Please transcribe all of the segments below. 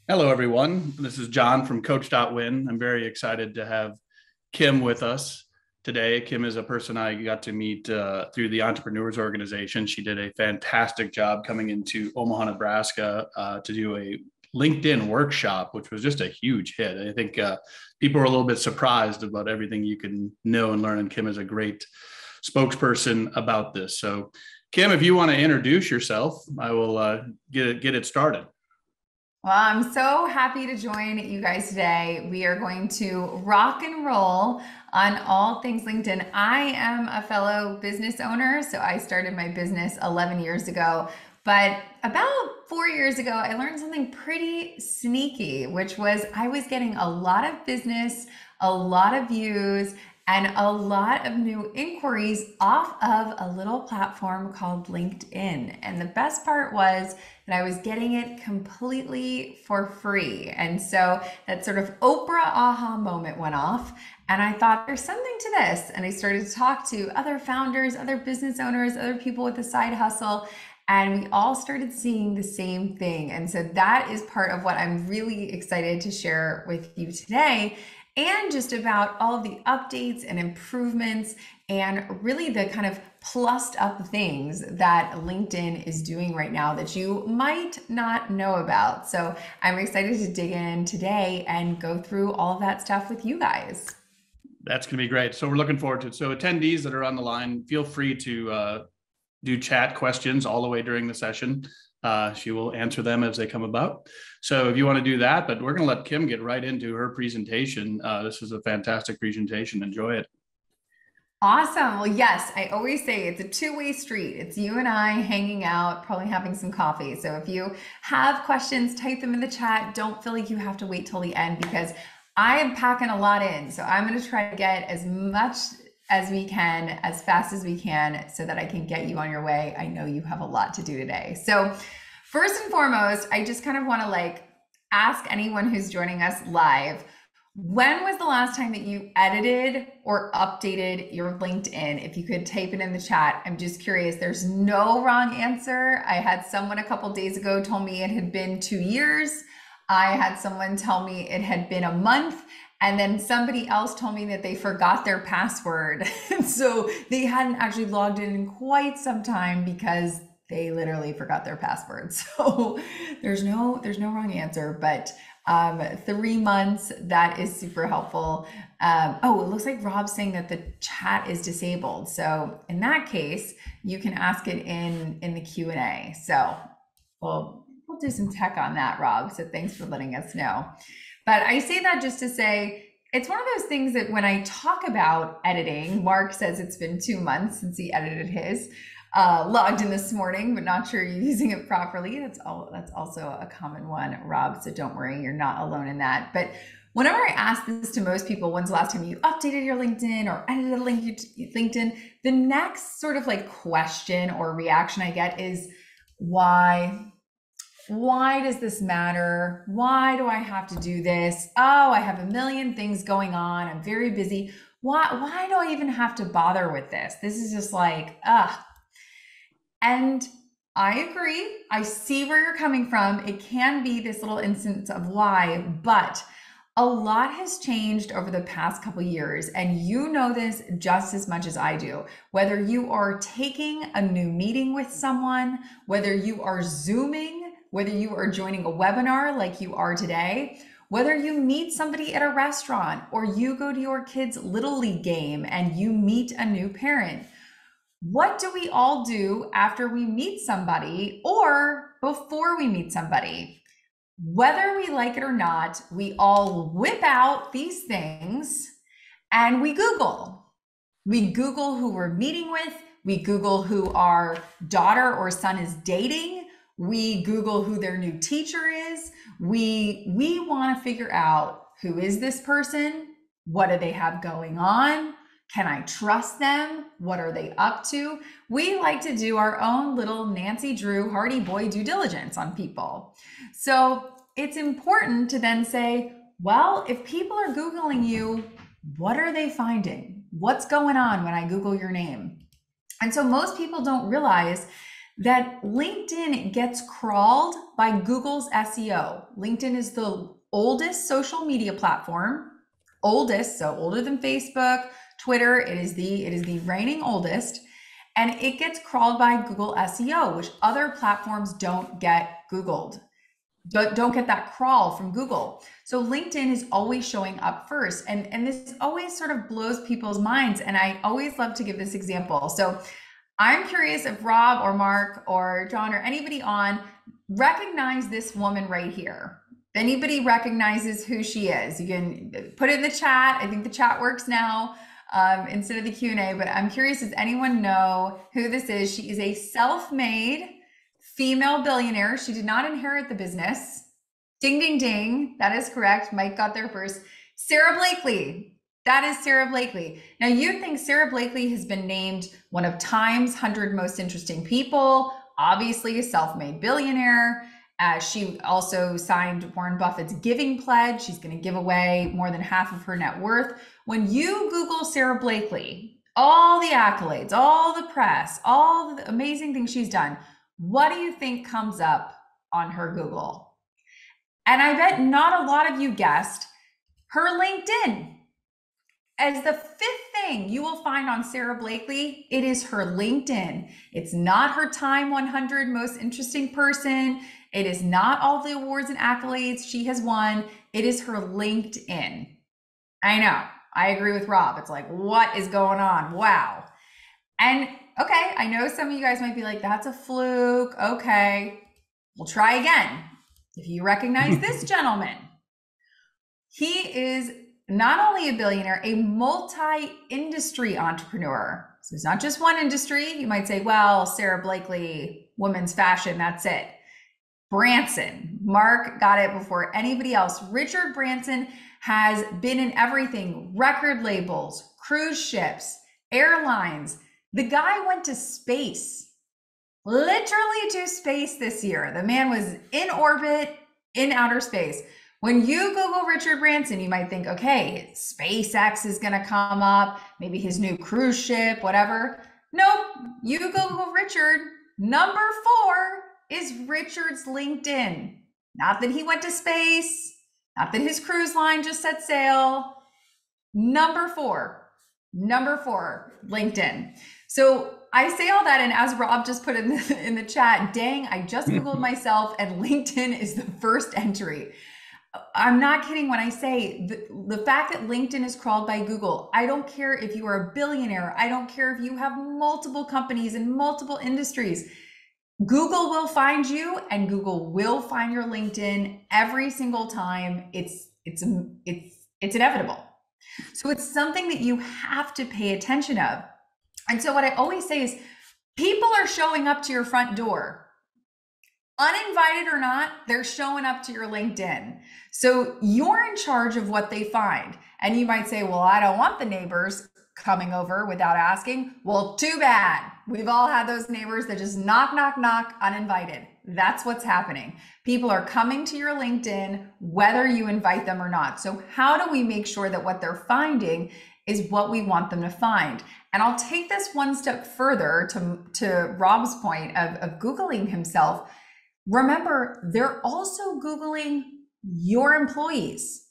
Hello, everyone. This is John from COACH.WIN. I'm very excited to have Kim with us today. Kim is a person I got to meet through the Entrepreneurs Organization. She did a fantastic job coming into Omaha, Nebraska to do a LinkedIn workshop, which was just a huge hit. I think people are a little bit surprised about everything you can know and learn, and Kim is a great spokesperson about this. So, Kim, if you want to introduce yourself, I will get it started. Well, I'm so happy to join you guys today. We are going to rock and roll on all things LinkedIn. I am a fellow business owner, so I started my business 11 years ago. But about 4 years ago, I learned something pretty sneaky, which was I was getting a lot of business, a lot of views, and a lot of new inquiries off of a little platform called LinkedIn. And the best part was that I was getting it completely for free. And so that sort of Oprah aha moment went off. And I thought there's something to this. And I started to talk to other founders, other business owners, other people with a side hustle. And we all started seeing the same thing. And so that is part of what I'm really excited to share with you today, and just about all of the updates and improvements and really the kind of plussed up things that LinkedIn is doing right now that you might not know about. So I'm excited to dig in today and go through all of that stuff with you guys. That's going to be great. So we're looking forward to it. So attendees that are on the line, feel free to do chat questions all the way during the session. She will answer them as they come about. So if you want to do that, but we're going to let Kim get right into her presentation. This is a fantastic presentation. Enjoy it. Awesome. Well, yes, I always say it's a two-way street. It's you and I hanging out, probably having some coffee. So if you have questions, type them in the chat. Don't feel like you have to wait till the end because I am packing a lot in. So I'm going to try to get as much as we can, as fast as we can, so that I can get you on your way. I know you have a lot to do today. So first and foremost, I just kind of want to ask anyone who's joining us live, when was the last time that you edited or updated your LinkedIn? If you could type it in the chat, I'm just curious. There's no wrong answer. I had someone a couple days ago told me it had been 2 years. I had someone tell me it had been a month. And then somebody else told me that they forgot their password. So they hadn't actually logged in quite some time because they literally forgot their password. So there's no wrong answer, but 3 months, that is super helpful. Oh, it looks like Rob's saying that the chat is disabled. So in that case, you can ask it in the Q&A. So we'll do some tech on that, Rob. So thanks for letting us know. But I say that just to say, it's one of those things that when I talk about editing, Mark says it's been 2 months since he edited his. Logged in this morning, but not sure you're using it properly. That's also a common one, Rob. So don't worry, you're not alone in that. But whenever I ask this to most people, when's the last time you updated your LinkedIn or edited LinkedIn? The next sort of question or reaction I get is why? Why does this matter? Why do I have to do this? Oh, I have a million things going on. I'm very busy. Why do I even have to bother with this? This is just ugh. And I agree. I see where you're coming from. It can be this little instance of why, but a lot has changed over the past couple years, and you know this just as much as I do. Whether you are taking a new meeting with someone, whether you are Zooming, whether you are joining a webinar like you are today, whether you meet somebody at a restaurant or you go to your kid's Little League game and you meet a new parent. What do we all do after we meet somebody or before we meet somebody? Whether we like it or not, we all whip out these things and we Google. We Google who we're meeting with. We Google who our daughter or son is dating. We Google who their new teacher is. We want to figure out, who is this person? What do they have going on? Can I trust them? What are they up to? We like to do our own little Nancy Drew Hardy Boy due diligence on people. So it's important to then say, well, if people are Googling you, what are they finding? What's going on when I Google your name? And so most people don't realize that LinkedIn gets crawled by Google's SEO. LinkedIn is the oldest social media platform, oldest, so older than Facebook, Twitter. It is the reigning oldest, and it gets crawled by Google SEO, which other platforms don't get Googled. Don't get that crawl from Google. So LinkedIn is always showing up first. And this always sort of blows people's minds. And I always love to give this example. So I'm curious if Rob or Mark or John or anybody on recognize this woman right here. If anybody recognizes who she is, you can put it in the chat. I think the chat works now instead of the Q&A, but I'm curious, does anyone know who this is? She is a self-made female billionaire. She did not inherit the business. Ding, ding, ding. That is correct. Mike got there first. Sarah Blakely. That is Sarah Blakely. Now, you think Sarah Blakely has been named one of Time's 100 most interesting people, obviously a self-made billionaire. She also signed Warren Buffett's giving pledge. She's going to give away more than half of her net worth. When you Google Sarah Blakely, all the accolades, all the press, all the amazing things she's done, what do you think comes up on her Google? And I bet not a lot of you guessed her LinkedIn. As the fifth thing you will find on Sarah Blakely, it is her LinkedIn. It's not her Time 100 most interesting person. It is not all the awards and accolades she has won. It is her LinkedIn. I know, I agree with Rob. It's like, what is going on? Wow. And okay, I know some of you guys might be like, that's a fluke. Okay, we'll try again. If you recognize this gentleman, he is not only a billionaire, a multi-industry entrepreneur. So it's not just one industry. You might say, well, Sarah Blakely, women's fashion, that's it. Branson, Mark got it before anybody else. Richard Branson has been in everything: record labels, cruise ships, airlines. The guy went to space, literally to space this year. The man was in orbit, in outer space. When you Google Richard Branson, you might think, okay, SpaceX is going to come up, maybe his new cruise ship, whatever. Nope, you Google Richard, number 4 is Richard's LinkedIn. Not that he went to space, not that his cruise line just set sail. Number 4, LinkedIn. So I say all that, and as Rob just put in the chat, dang, I just Googled myself and LinkedIn is the first entry. I'm not kidding when I say the fact that LinkedIn is crawled by Google. I don't care if you are a billionaire. I don't care if you have multiple companies in multiple industries. Google will find you, and Google will find your LinkedIn every single time. It's inevitable. So it's something that you have to pay attention of. And so what I always say is, people are showing up to your front door. Uninvited or not, they're showing up to your LinkedIn. So you're in charge of what they find. And you might say, well, I don't want the neighbors coming over without asking. Well, too bad. We've all had those neighbors that just knock, knock, knock, uninvited. That's what's happening. People are coming to your LinkedIn, whether you invite them or not. So how do we make sure that what they're finding is what we want them to find? And I'll take this one step further to Rob's point of Googling himself. Remember, they're also Googling your employees,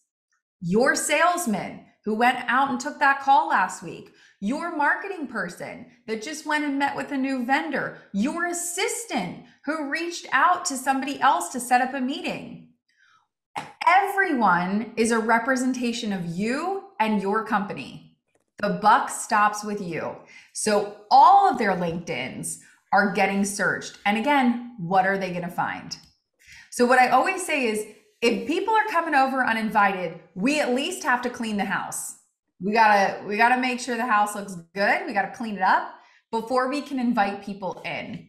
your salesman who went out and took that call last week, your marketing person that just went and met with a new vendor, your assistant who reached out to somebody else to set up a meeting. Everyone is a representation of you and your company. The buck stops with you. So all of their LinkedIns are getting searched. And again, what are they going to find? So what I always say is, if people are coming over uninvited, we at least have to clean the house. We gotta make sure the house looks good. We gotta clean it up before we can invite people in.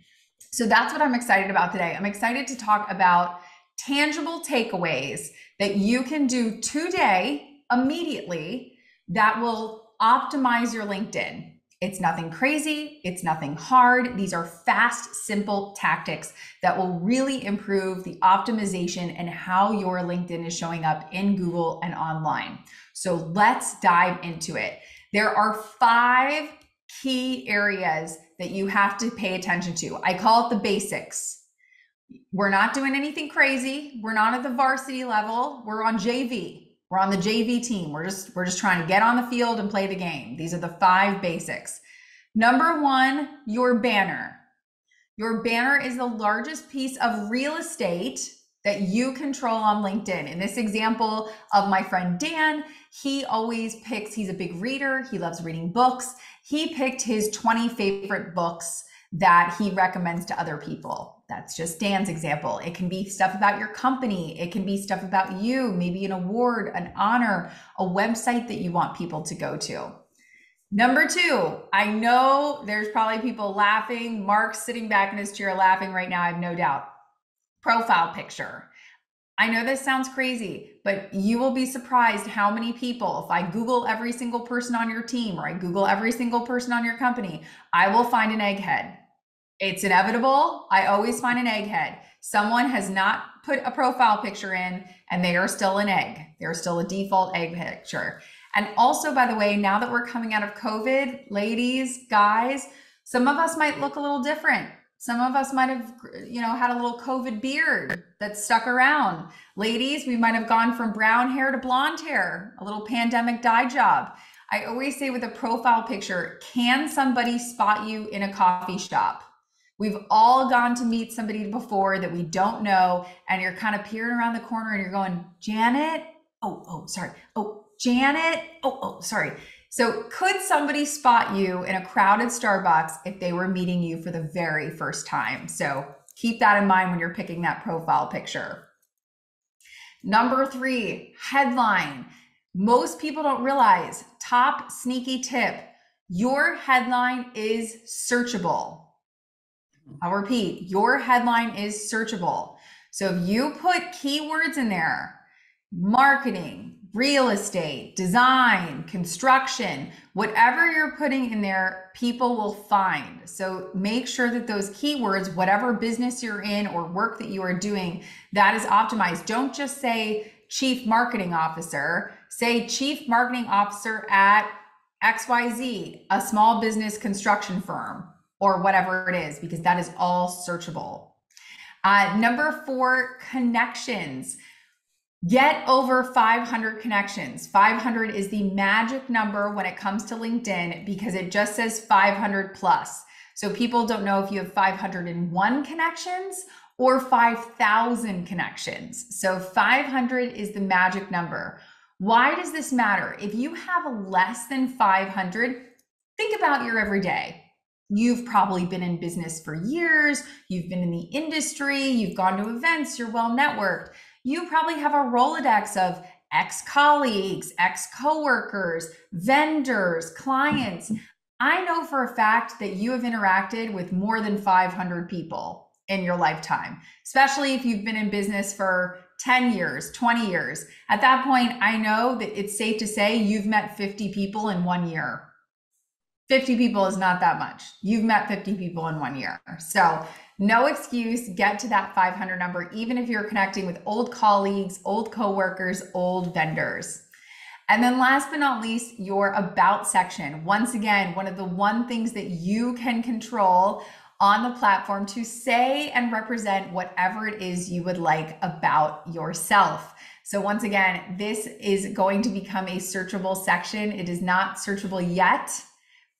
So that's what I'm excited about today. I'm excited to talk about tangible takeaways that you can do today, immediately, that will optimize your LinkedIn. It's nothing crazy. It's nothing hard. These are fast, simple tactics that will really improve the optimization and how your LinkedIn is showing up in Google and online. So let's dive into it. There are 5 key areas that you have to pay attention to. I call it the basics. We're not doing anything crazy. We're not at the varsity level. We're on JV. We're on the JV team. We're just trying to get on the field and play the game. These are the 5 basics. Number 1, your banner. Your banner is the largest piece of real estate that you control on LinkedIn. In this example of my friend Dan, he always picks, he's a big reader, he loves reading books. He picked his 20 favorite books that he recommends to other people. That's just Dan's example. It can be stuff about your company. It can be stuff about you, maybe an award, an honor, a website that you want people to go to. Number 2, I know there's probably people laughing. Mark's sitting back in his chair laughing right now, I have no doubt. Profile picture. I know this sounds crazy, but you will be surprised how many people, if I Google every single person on your team or I Google every single person on your company, I will find an egghead. It's inevitable. I always find an egghead. Someone has not put a profile picture in and they are still an egg. They're still a default egg picture. And also, by the way, now that we're coming out of COVID, ladies, guys, some of us might look a little different. Some of us might have, had a little COVID beard that stuck around. Ladies, we might have gone from brown hair to blonde hair, a little pandemic dye job. I always say with a profile picture, can somebody spot you in a coffee shop? We've all gone to meet somebody before that we don't know, and you're kind of peering around the corner and you're going, Janet? Oh, sorry. Oh, Janet? Oh, sorry. So could somebody spot you in a crowded Starbucks if they were meeting you for the very first time? So keep that in mind when you're picking that profile picture. Number 3, headline. Most people don't realize, top sneaky tip, your headline is searchable. I'll repeat, your headline is searchable. So if you put keywords in there, marketing, real estate, design, construction, whatever you're putting in there, people will find. So make sure that those keywords, whatever business you're in or work that you are doing, that is optimized. Don't just say chief marketing officer, say chief marketing officer at XYZ, a small business construction firm or whatever it is, because that is all searchable. Number 4, connections. Get over 500 connections. 500 is the magic number when it comes to LinkedIn because it just says 500 plus. So people don't know if you have 501 connections or 5,000 connections. So 500 is the magic number. Why does this matter? If you have less than 500, think about your everyday. You've probably been in business for years. You've been in the industry. You've gone to events. You're well networked. You probably have a Rolodex of ex-colleagues, ex-coworkers, vendors, clients. I know for a fact that you have interacted with more than 500 people in your lifetime, especially if you've been in business for 10 years, 20 years. At that point, I know that it's safe to say you've met 50 people in 1 year. 50 people is not that much. You've met 50 people in 1 year. So no excuse, get to that 500 number, even if you're connecting with old colleagues, old coworkers, old vendors. And then last but not least, your about section. Once again, one of the things that you can control on the platform to say and represent whatever it is you would like about yourself. So once again, this is going to become a searchable section. It is not searchable yet,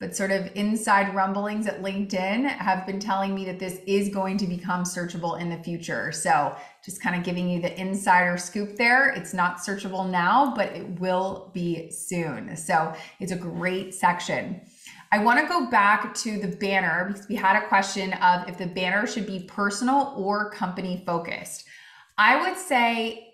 but sort of inside rumblings at LinkedIn have been telling me that this is going to become searchable in the future. So just kind of giving you the insider scoop there. It's not searchable now, but it will be soon. So it's a great section. I want to go back to the banner because we had a question of if the banner should be personal or company focused. I would say,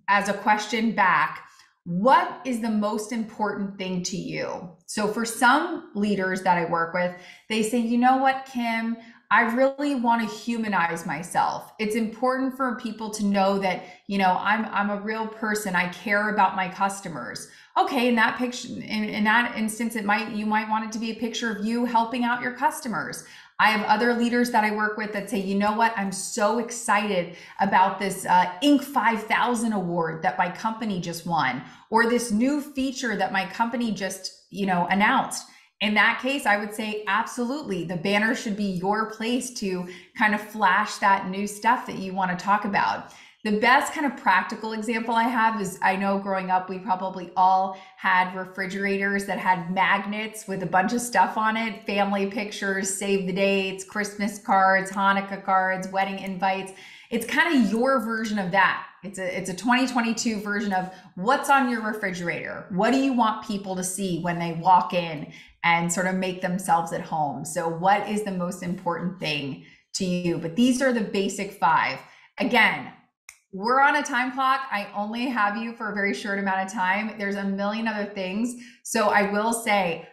as a question back, what is the most important thing to you? So for some leaders that I work with, they say, you know what, Kim, I really want to humanize myself. It's important for people to know that, I'm a real person. I care about my customers. Okay, in that picture, in that instance, you might want it to be a picture of you helping out your customers. I have other leaders that I work with that say, you know what, I'm so excited about this Inc. 5000 award that my company just won, or this new feature that my company just, announced. In that case, I would say absolutely. The banner should be your place to kind of flash that new stuff that you want to talk about. The best kind of practical example I have is, I know growing up, we probably all had refrigerators that had magnets with a bunch of stuff on it, family pictures, save the dates, Christmas cards, Hanukkah cards, wedding invites. It's kind of your version of that. It's a 2022 version of what's on your refrigerator. What do you want people to see when they walk in and sort of make themselves at home? So what is the most important thing to you? But these are the basic 5. Again, we're on a time clock. I only have you for a very short amount of time. There's a million other things. So I will say,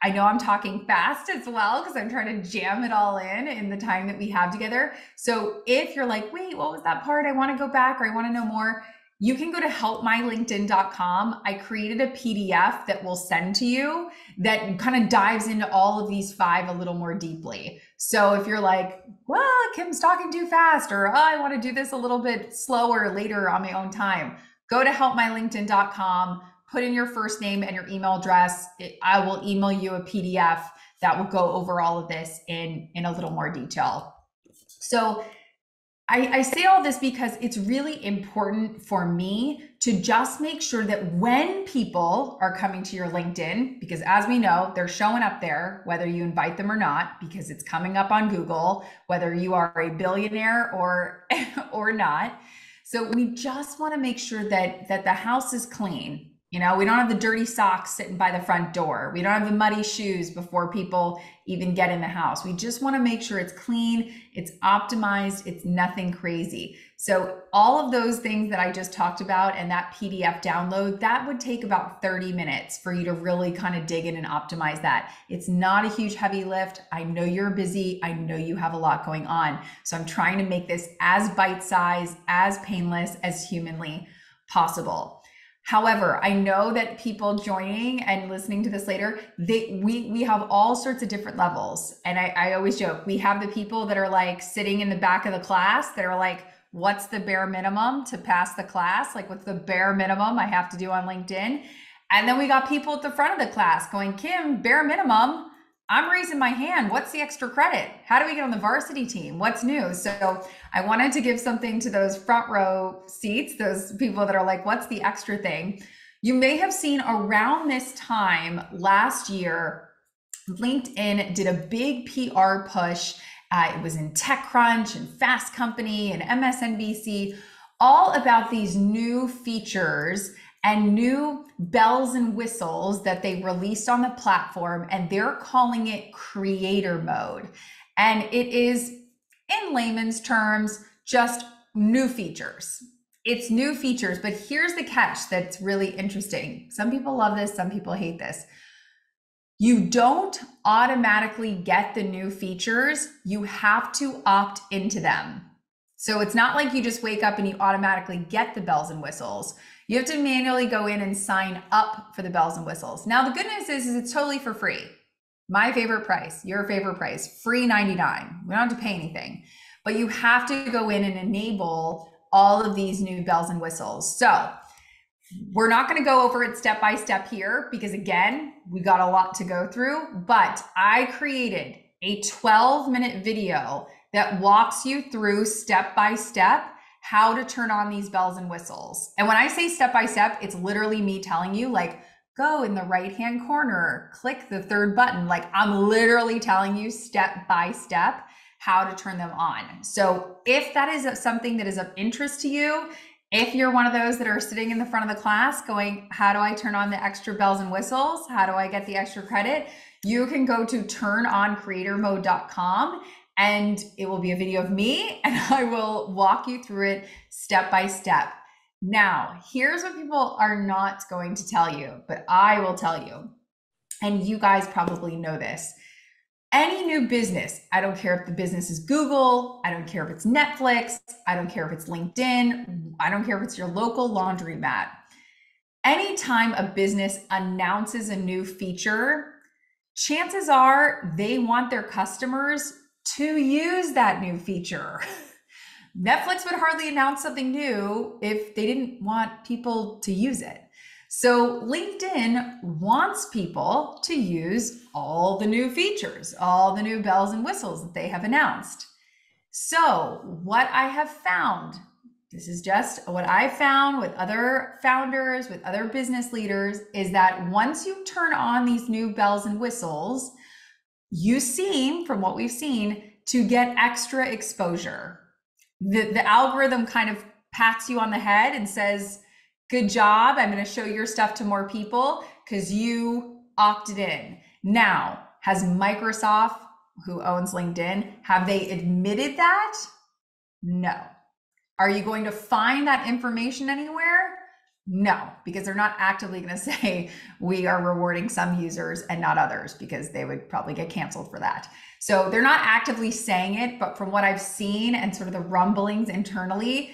I know I'm talking fast as well because I'm trying to jam it all in the time that we have together. So if you're like, wait, what was that part? I want to go back, or I want to know more. You can go to helpmylinkedin.com. I created a PDF that we'll send to you that kind of dives into all of these 5 a little more deeply. So if you're like, well, Kim's talking too fast, or I want to do this a little bit slower later on my own time, go to helpmylinkedin.com. Put in your first name and your email address. I will email you a PDF that will go over all of this in a little more detail. So I say all this because it's really important for me to just make sure that when people are coming to your LinkedIn, because as we know, they're showing up there, whether you invite them or not, because it's coming up on Google, whether you are a billionaire or not. So we just want to make sure that the house is clean. We don't have the dirty socks sitting by the front door. We don't have the muddy shoes before people even get in the house. We just want to make sure it's clean, it's optimized, it's nothing crazy. So all of those things that I just talked about and that PDF download, that would take about 30 minutes for you to really kind of dig in and optimize that. It's not a huge heavy lift. I know you're busy. I know you have a lot going on. So I'm trying to make this as bite-sized, as painless as humanly possible. However, I know that people joining and listening to this later, we have all sorts of different levels. And I always joke, we have the people that are like sitting in the back of the class that are like, what's the bare minimum to pass the class? Like, what's the bare minimum I have to do on LinkedIn? And then we got people at the front of the class going, Kim, bare minimum, I'm raising my hand. What's the extra credit? How do we get on the varsity team? What's new? So I wanted to give something to those front row seats, those people that are like, what's the extra thing? You may have seen around this time last year, LinkedIn did a big PR push. It was in TechCrunch and Fast Company and MSNBC, all about these new features and new bells and whistles that they released on the platform, and they're calling it creator mode. And it is, in layman's terms, just new features. It's new features, but here's the catch that's really interesting. Some people love this, some people hate this. You don't automatically get the new features. You have to opt into them. So it's not like you just wake up and you automatically get the bells and whistles. You have to manually go in and sign up for the bells and whistles. Now, the good news is it's totally for free. My favorite price, your favorite price, free $99. We don't have to pay anything, but you have to go in and enable all of these new bells and whistles. So we're not going to go over it step by step here because, again, we got a lot to go through, but I created a 12-minute video that walks you through step by step how to turn on these bells and whistles. And when I say step by step, it's literally me telling you, like, go in the right-hand corner, click the 3rd button. Like, I'm literally telling you step by step how to turn them on. So if that is something that is of interest to you, if you're one of those that are sitting in the front of the class going, how do I turn on the extra bells and whistles? How do I get the extra credit? You can go to turnoncreatormode.com and it will be a video of me and I will walk you through it step by step. Now, here's what people are not going to tell you, but I will tell you, and you guys probably know this. Any new business, I don't care if the business is Google, I don't care if it's Netflix, I don't care if it's LinkedIn, I don't care if it's your local laundromat. Anytime a business announces a new feature, chances are they want their customers to use that new feature. Netflix would hardly announce something new if they didn't want people to use it. So LinkedIn wants people to use all the new features, all the new bells and whistles that they have announced. So what I have found, this is just what I found with other founders, with other business leaders, is that once you turn on these new bells and whistles, you seem, from what we've seen, to get extra exposure. The algorithm kind of pats you on the head and says, good job, I'm going to show your stuff to more people because you opted in. Now, has Microsoft, who owns LinkedIn, have they admitted that? No. Are you going to find that information anywhere? No, because they're not actively going to say we are rewarding some users and not others, because they would probably get canceled for that. So they're not actively saying it, but from what I've seen and sort of the rumblings internally,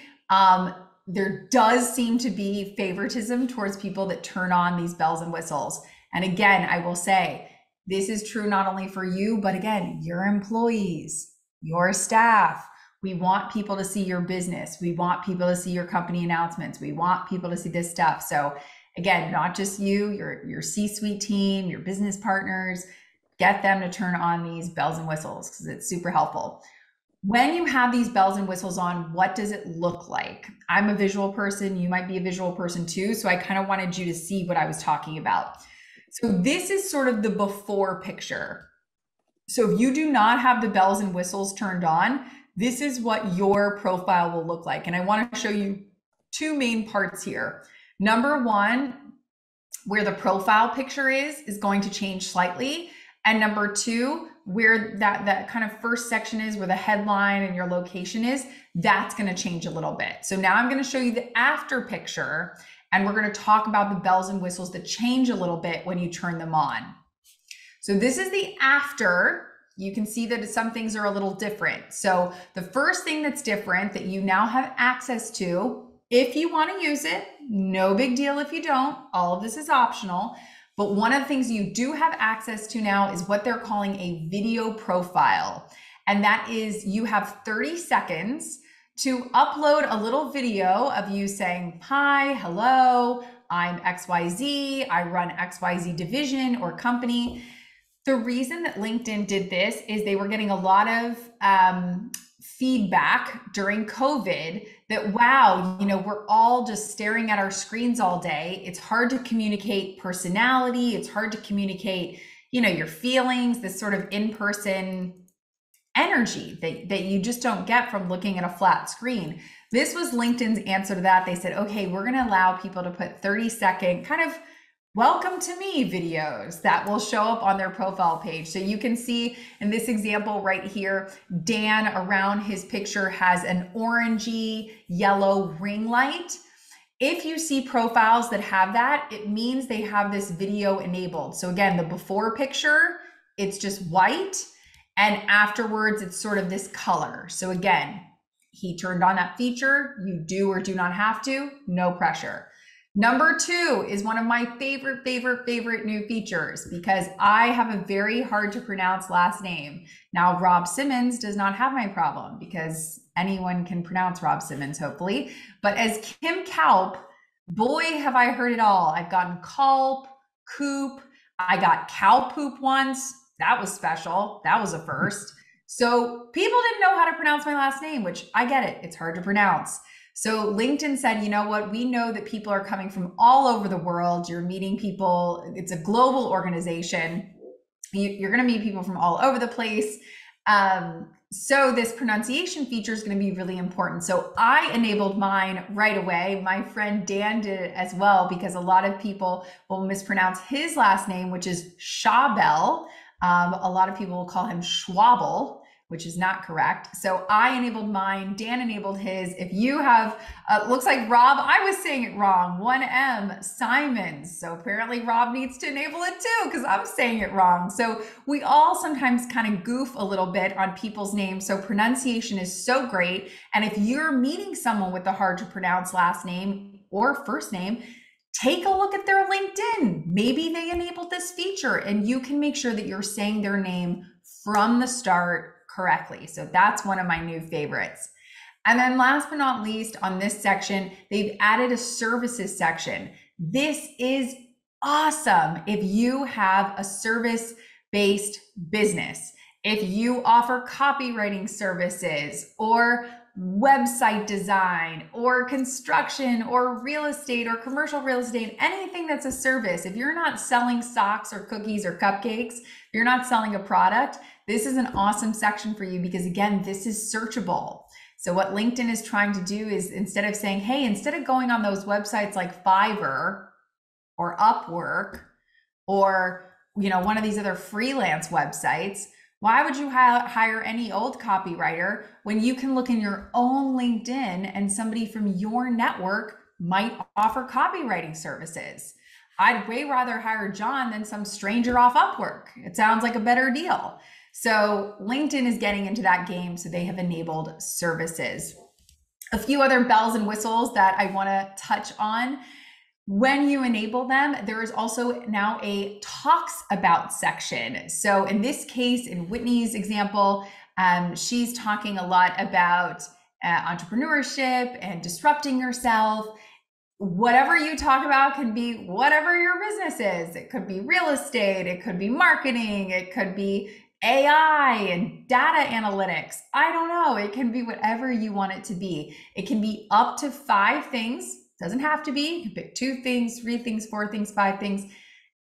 there does seem to be favoritism towards people that turn on these bells and whistles. And again, I will say, this is true not only for you, but again, your employees, your staff. We want people to see your business. We want people to see your company announcements. We want people to see this stuff. So again, not just you, your C-suite team, your business partners, get them to turn on these bells and whistles because it's super helpful. When you have these bells and whistles on, what does it look like? I'm a visual person. You might be a visual person too. So I kind of wanted you to see what I was talking about. So this is sort of the before picture. So if you do not have the bells and whistles turned on, this is what your profile will look like. And I want to show you two main parts here. Number one, where the profile picture is going to change slightly. And number two, where that kind of first section is, where the headline and your location is, that's going to change a little bit. So now I'm going to show you the after picture, and we're going to talk about the bells and whistles that change a little bit when you turn them on. So this is the after. You can see that some things are a little different. So the first thing that's different that you now have access to, if you want to use it, no big deal if you don't, all of this is optional. But one of the things you do have access to now is what they're calling a video profile. And that is, you have 30 seconds to upload a little video of you saying, hi, hello, I'm XYZ, I run XYZ division or company. The reason that LinkedIn did this is they were getting a lot of feedback during COVID that, wow, we're all just staring at our screens all day. It's hard to communicate personality. It's hard to communicate, your feelings, this sort of in-person energy that you just don't get from looking at a flat screen. This was LinkedIn's answer to that. They said, okay, we're going to allow people to put 30-second kind of welcome to me videos that will show up on their profile page. So you can see in this example right here, Dan around his picture has an orangey yellow ring light. If you see profiles that have that, it means they have this video enabled. So again, the before picture, it's just white, and afterwards it's sort of this color. So again, he turned on that feature. You do or do not have to, no pressure. Number two is one of my favorite new features, because I have a very hard to pronounce last name. Now, Rob Simmons does not have my problem because anyone can pronounce Rob Simmons, hopefully. But as Kim Kaupe, boy, have I heard it all. I've gotten Kaupe, Coop. I got cow poop once. That was special. That was a first. So people didn't know how to pronounce my last name, which I get it. It's hard to pronounce. So LinkedIn said, you know what, we know that people are coming from all over the world. You're meeting people. It's a global organization. You're going to meet people from all over the place. So this pronunciation feature is going to be really important. So I enabled mine right away. My friend Dan did it as well, because a lot of people will mispronounce his last name, which is Schabel. A lot of people will call him Schwabel, which is not correct. So I enabled mine, Dan enabled his. If you have, looks like Rob, I was saying it wrong, 1M, Simons. So apparently Rob needs to enable it too, because I'm saying it wrong. So we all sometimes kind of goof a little bit on people's names. So pronunciation is so great. And if you're meeting someone with a hard to pronounce last name or first name, take a look at their LinkedIn. Maybe they enabled this feature and you can make sure that you're saying their name from the start correctly. So that's one of my new favorites. And then last but not least, on this section, they've added a services section. This is awesome if you have a service-based business. If you offer copywriting services or website design or construction or real estate or commercial real estate, anything that's a service, if you're not selling socks or cookies or cupcakes, if you're not selling a product, this is an awesome section for you because again, this is searchable. So what LinkedIn is trying to do is instead of saying, hey, instead of going on those websites like Fiverr or Upwork or, you know, one of these other freelance websites, why would you hire any old copywriter when you can look in your own LinkedIn and somebody from your network might offer copywriting services? I'd way rather hire John than some stranger off Upwork. It sounds like a better deal. So LinkedIn is getting into that game, so they have enabled services. A few other bells and whistles that I want to touch on. When you enable them, there is also now a talks about section. So in this case, in Whitney's example, she's talking a lot about entrepreneurship and disrupting yourself. Whatever you talk about can be whatever your business is. It could be real estate, it could be marketing, it could be AI and data analytics. I don't know. It can be whatever you want it to be. It can be up to 5 things. Doesn't have to be. You can pick 2 things, 3 things, 4 things, 5 things.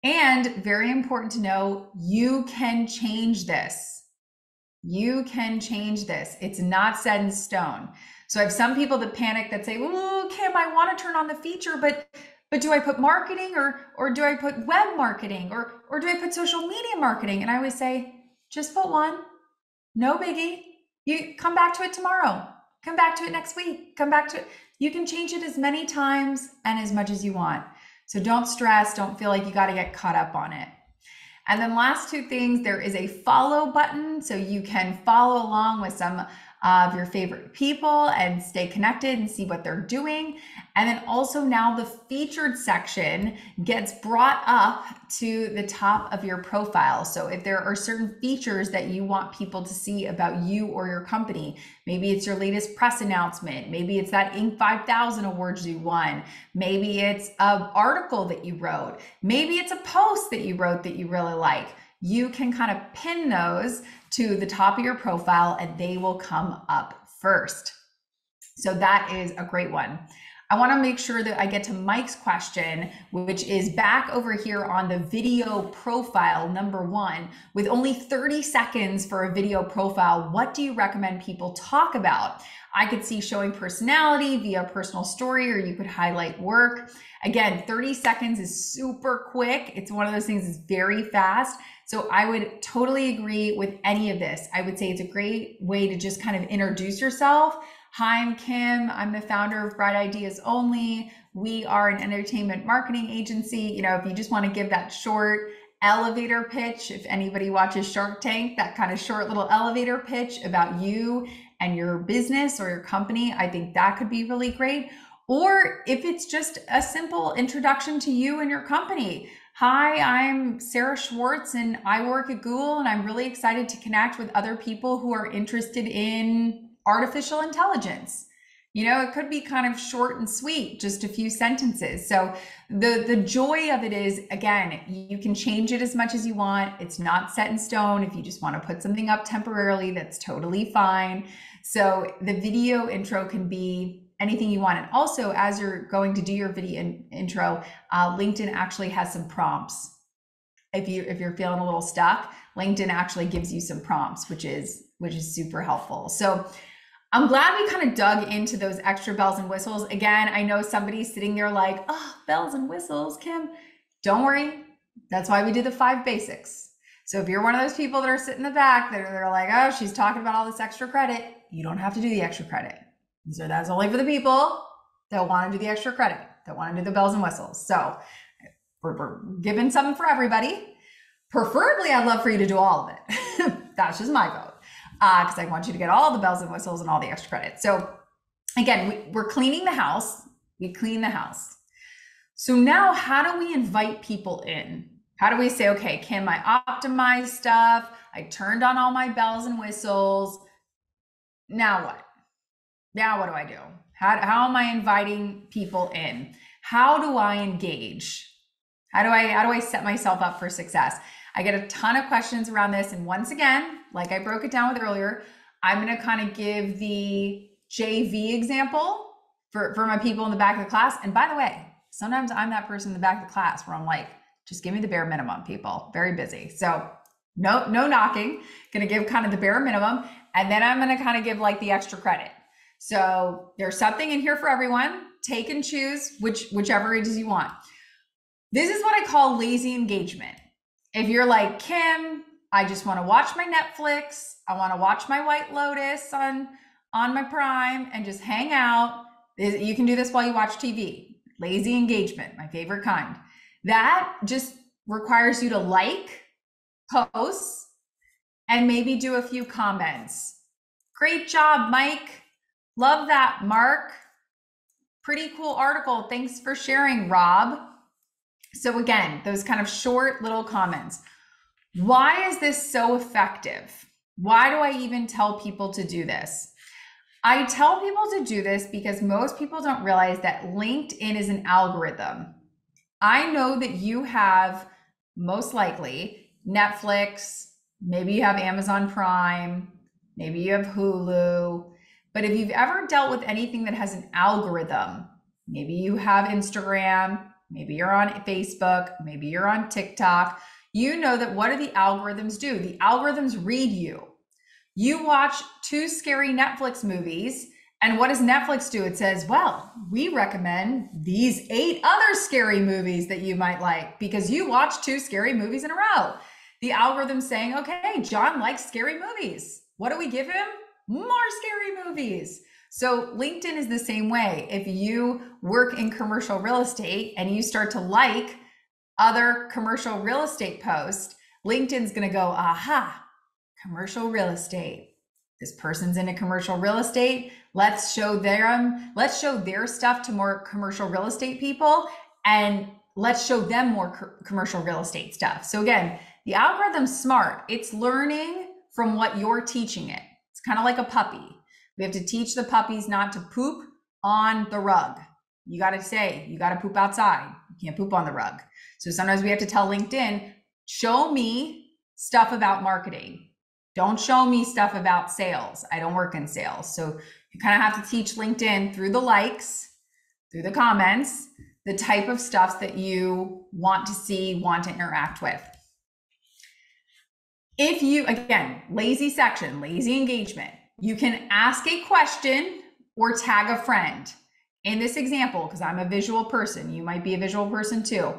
And very important to know, you can change this. You can change this. It's not set in stone. So I have some people that panic that say, oh, Kim, I want to turn on the feature, but do I put marketing or do I put web marketing or do I put social media marketing? And I always say, just put one. No biggie. You come back to it tomorrow. Come back to it next week. Come back to it. You can change it as many times and as much as you want. So don't stress. Don't feel like you got to get caught up on it. And then last 2 things, there is a follow button. So you can follow along with some of your favorite people and stay connected and see what they're doing. And then also now the featured section gets brought up to the top of your profile. So if there are certain features that you want people to see about you or your company, maybe it's your latest press announcement, maybe it's that Inc. 5000 awards you won, maybe it's an article that you wrote, maybe it's a post that you wrote that you really like, you can kind of pin those to the top of your profile and they will come up first. So that is a great one. I want to make sure that I get to Mike's question, which is back over here on the video profile number 1. With only 30 seconds for a video profile, what do you recommend people talk about? I could see showing personality via personal story, or you could highlight work. Again, 30 seconds is super quick. It's one of those things that's very fast. So I would totally agree with any of this. I would say it's a great way to just kind of introduce yourself. Hi, I'm Kim. I'm the founder of Bright Ideas Only. We are an entertainment marketing agency. You know, if you just want to give that short elevator pitch, if anybody watches Shark Tank, that kind of short little elevator pitch about you and your business or your company, I think that could be really great. Or if it's just a simple introduction to you and your company. Hi, I'm Sarah Schwartz and I work at Google and I'm really excited to connect with other people who are interested in artificial intelligence. You know, it could be kind of short and sweet, just a few sentences. So the joy of it is, again, you can change it as much as you want. It's not set in stone. If you just want to put something up temporarily, that's totally fine. So the video intro can be anything you want. And also, as you're going to do your video intro, LinkedIn actually has some prompts. If you're feeling a little stuck, LinkedIn actually gives you some prompts, which is super helpful. So I'm glad we kind of dug into those extra bells and whistles. Again, I know somebody's sitting there like, oh, bells and whistles, Kim. Don't worry. That's why we do the 5 basics. So if you're one of those people that are sitting in the back that are like, oh, she's talking about all this extra credit, you don't have to do the extra credit. So that's only for the people that want to do the extra credit, that want to do the bells and whistles. So we're giving something for everybody. Preferably, I'd love for you to do all of it. That's just my vote. Because I want you to get all the bells and whistles and all the extra credit. So again, we're cleaning the house. We clean the house. So now how do we invite people in? How do we say, okay, Kim, I optimized stuff. I turned on all my bells and whistles. Now what? Now what do I do? How am I inviting people in? How do I engage? How do I set myself up for success? I get a ton of questions around this. And once again, like I broke it down with earlier, I'm going to kind of give the JV example for my people in the back of the class. And by the way, sometimes I'm that person in the back of the class where I'm like, just give me the bare minimum, people. Very busy. So no knocking. Going to give kind of the bare minimum. And then I'm going to kind of give like the extra credit. So there's something in here for everyone. Take and choose whichever it is you want. This is what I call lazy engagement. If you're like, Kim, I just want to watch my Netflix. I want to watch my White Lotus on my Prime and just hang out. You can do this while you watch TV. Lazy engagement, my favorite kind. That just requires you to like posts and maybe do a few comments. Great job, Mike. Love that, Mark. Pretty cool article. Thanks for sharing, Rob. So again, those kind of short little comments. Why is this so effective? Why do I even tell people to do this? I tell people to do this because most people don't realize that LinkedIn is an algorithm. I know that you have most likely Netflix, maybe you have Amazon Prime, maybe you have Hulu, but if you've ever dealt with anything that has an algorithm, maybe you have Instagram, maybe you're on Facebook, maybe you're on TikTok, you know that what do the algorithms do? The algorithms read you. You watch 2 scary Netflix movies, and what does Netflix do? It says, well, we recommend these 8 other scary movies that you might like because you watched 2 scary movies in a row. The algorithm's saying, okay, John likes scary movies. What do we give him? More scary movies. So LinkedIn is the same way. If you work in commercial real estate and you start to like other commercial real estate posts, LinkedIn's going to go, aha, commercial real estate. This person's into commercial real estate. Let's show their stuff to more commercial real estate people, and let's show them more commercial real estate stuff. So again, the algorithm's smart. It's learning from what you're teaching it. It's kind of like a puppy. We have to teach the puppies not to poop on the rug. You got to poop outside. You can't poop on the rug. So sometimes we have to tell LinkedIn, show me stuff about marketing. Don't show me stuff about sales. I don't work in sales. So you kind of have to teach LinkedIn through the likes, through the comments, the type of stuff that you want to see, want to interact with. If you, again, lazy section, lazy engagement, you can ask a question or tag a friend. In this example, because I'm a visual person, you might be a visual person too.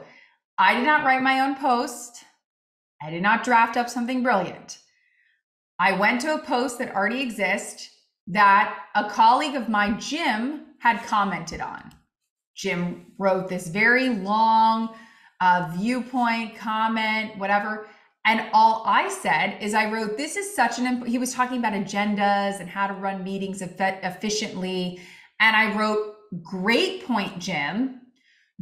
I did not write my own post. I did not draft up something brilliant. I went to a post that already exists that a colleague of mine, Jim, had commented on. Jim wrote this very long viewpoint, comment, whatever. And all I said is I wrote, this is such he was talking about agendas and how to run meetings efficiently. And I wrote, great point, Jim.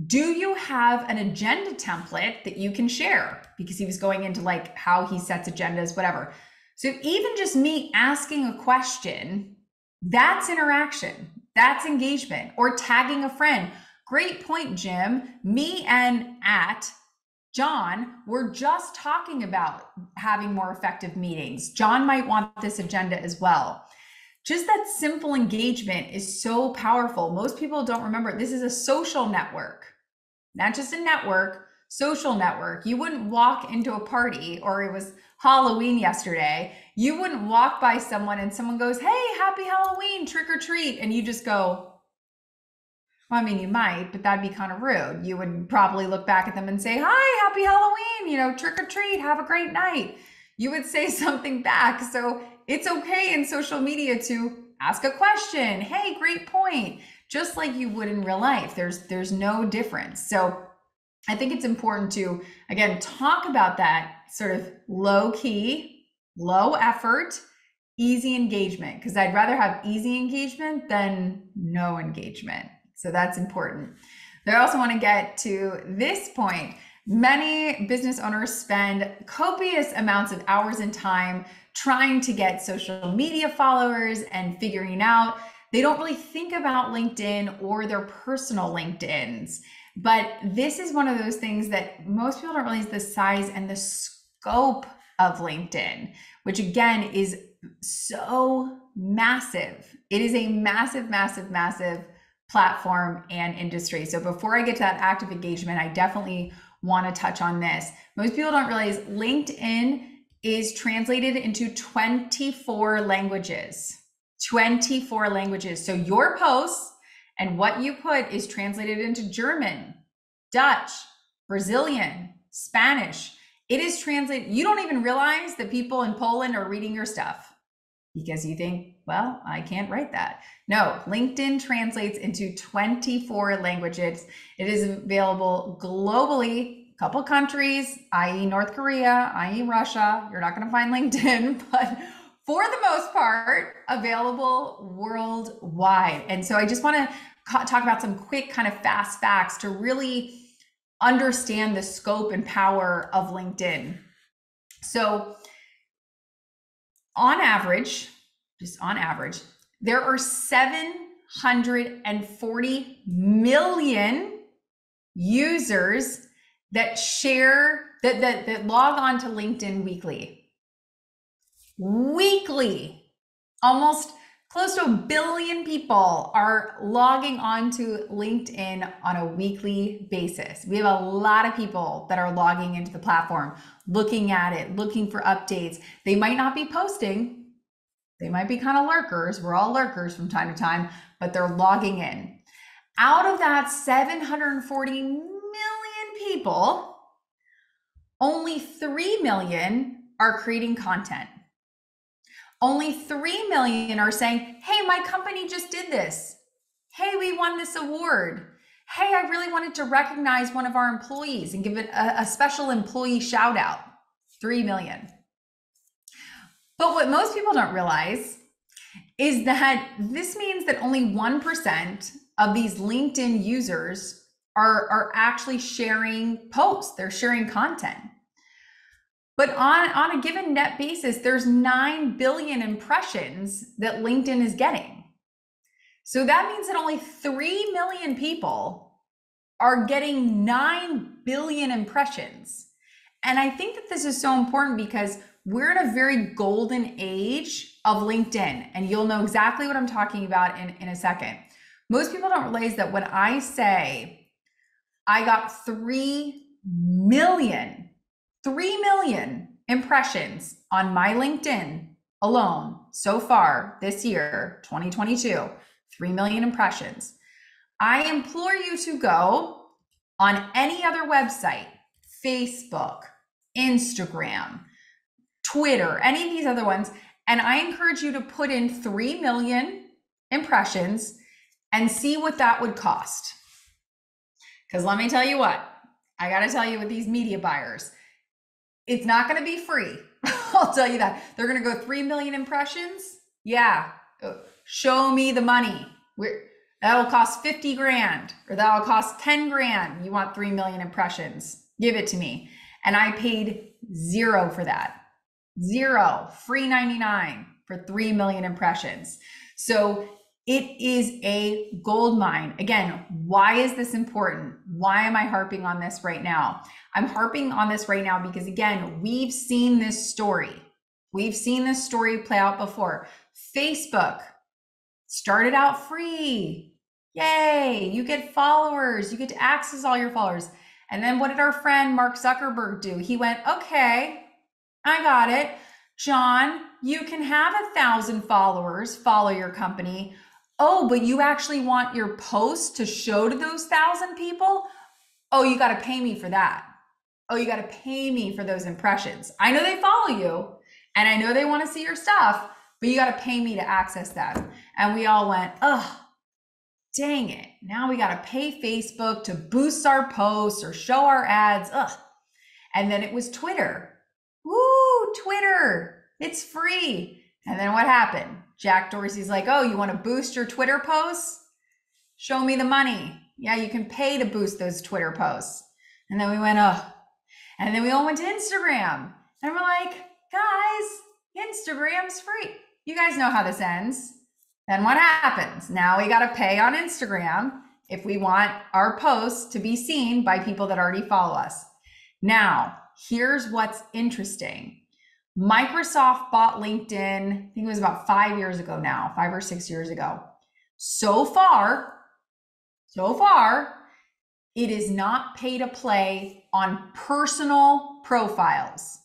Do you have an agenda template that you can share? Because he was going into like how he sets agendas, whatever. So even just me asking a question, that's interaction, that's engagement, or tagging a friend. Great point, Jim. Me and John were just talking about having more effective meetings. John might want this agenda as well. Just that simple engagement is so powerful. Most people don't remember, this is a social network, not just a network, social network. You wouldn't walk into a party, or it was Halloween yesterday. You wouldn't walk by someone and someone goes, hey, happy Halloween, trick or treat. And you just go, well, I mean, you might, but that'd be kind of rude. You would probably look back at them and say, hi, happy Halloween, trick or treat, have a great night. You would say something back. So it's okay in social media to ask a question. Hey, great point. Just like you would in real life. There's no difference. So I think it's important to, again, talk about that sort of low key, low effort, easy engagement, because I'd rather have easy engagement than no engagement. So that's important. I also want to get to this point. Many business owners spend copious amounts of hours and time trying to get social media followers and figuring out. They don't really think about LinkedIn or their personal LinkedIns. But this is one of those things that most people don't realize the size and the scope of LinkedIn, which again is so massive. It is a massive, massive, massive platform and industry. So before I get to that active engagement, I definitely want to touch on this. Most people don't realize LinkedIn is translated into 24 languages. 24 languages. So your posts and what you put is translated into German, Dutch, Brazilian, Spanish. It is translated. You don't even realize that people in Poland are reading your stuff because you think, well, I can't write that. No, LinkedIn translates into 24 languages. It is available globally, a couple countries, i.e. North Korea, i.e. Russia. You're not going to find LinkedIn, but for the most part, available worldwide. And so I just want to talk about some quick kind of fast facts to really understand the scope and power of LinkedIn. So on average, there are 740 million users that that log on to LinkedIn weekly. Almost close to 1 billion people are logging on to LinkedIn on a weekly basis. We have a lot of people that are logging into the platform, looking at it, looking for updates. They might not be posting. They might be kind of lurkers. We're all lurkers from time to time, but they're logging in. Out of that 740 million people, only 3 million are creating content. Only 3 million are saying, hey, my company just did this. Hey, we won this award. Hey, I really wanted to recognize one of our employees and give it a special employee shout out. 3 million. But what most people don't realize is that this means that only 1% of these LinkedIn users are actually sharing posts. They're sharing content. But on a given net basis, there's 9 billion impressions that LinkedIn is getting. So that means that only 3 million people are getting 9 billion impressions. And I think that this is so important because we're in a very golden age of LinkedIn, and you'll know exactly what I'm talking about in a second. Most people don't realize that when I say I got 3 million impressions on my LinkedIn alone so far this year, 2022, 3 million impressions. I implore you to go on any other website, Facebook, Instagram, Twitter, any of these other ones, and I encourage you to put in 3 million impressions and see what that would cost. Because let me tell you what, I got to tell you with these media buyers, it's not going to be free. I'll tell you that. They're going to go 3 million impressions. Yeah. Show me the money. That'll cost 50 grand or that'll cost 10 grand. You want 3 million impressions. Give it to me. And I paid $0 for that. $0. Free 99 for 3 million impressions. So it is a gold mine. Again, why is this important? Why am I harping on this right now? I'm harping on this right now because, again, we've seen this story. We've seen this story play out before. Facebook started out free. Yay, you get followers. You get to access all your followers. And then what did our friend Mark Zuckerberg do? He went, okay, I got it. John, you can have 1,000 followers, follow your company. Oh, but you actually want your post to show to those 1,000 people? Oh, you got to pay me for that. Oh, you got to pay me for those impressions. I know they follow you and I know they want to see your stuff, but you got to pay me to access them. And we all went, oh, dang it. Now we got to pay Facebook to boost our posts or show our ads. Ugh. And then it was Twitter. Woo, Twitter. It's free. And then what happened? Jack Dorsey's like, oh, you want to boost your Twitter posts? Show me the money. Yeah, you can pay to boost those Twitter posts. And then we went, oh. And then we all went to Instagram. And we're like, guys, Instagram's free. You guys know how this ends. Then what happens? Now we got to pay on Instagram. if we want our posts to be seen by people that already follow us. Now, here's what's interesting. Microsoft bought LinkedIn, I think it was about 5 years ago now, 5 or 6 years ago. So far, it is not pay to play on personal profiles.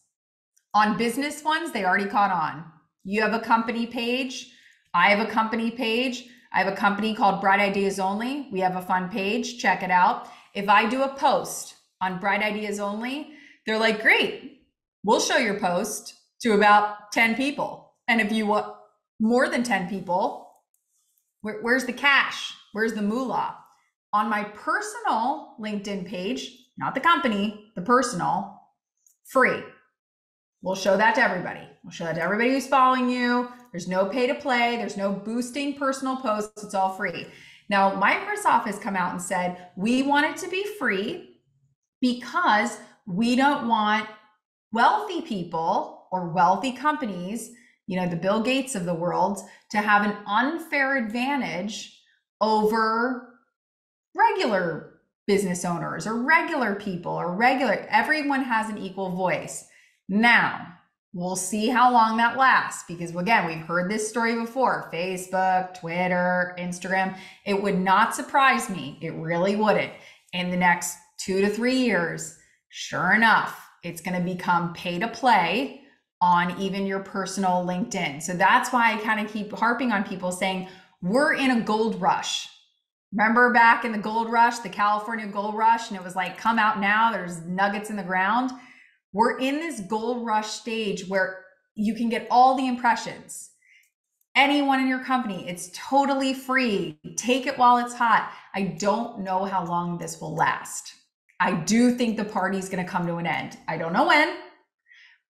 On business ones, they already caught on. You have a company page. I have a company page. I have a company called Bright Ideas Only. We have a fun page. Check it out. If I do a post on Bright Ideas Only, they're like, great, we'll show your post to about 10 people. And if you want more than 10 people, where's the cash? Where's the moolah? On my personal LinkedIn page, not the company, the personal, free. We'll show that to everybody. We'll show that to everybody who's following you. There's no pay to play. There's no boosting personal posts. It's all free. Now, Microsoft has come out and said, we want it to be free because we don't want wealthy people or wealthy companies, the Bill Gates of the world, to have an unfair advantage over regular business owners or regular people or everyone has an equal voice. Now, we'll see how long that lasts because, again, we've heard this story before. Facebook, Twitter, Instagram. It would not surprise me. It really wouldn't. In the next 2 to 3 years, sure enough, it's going to become pay to play on even your personal LinkedIn. So that's why I kind of keep harping on people saying, we're in a gold rush. Remember back in the gold rush, the California gold rush, and it was like, come out now, there's nuggets in the ground. We're in this gold rush stage where you can get all the impressions. Anyone in your company, it's totally free. Take it while it's hot. I don't know how long this will last. I do think the party's going to come to an end. I don't know when,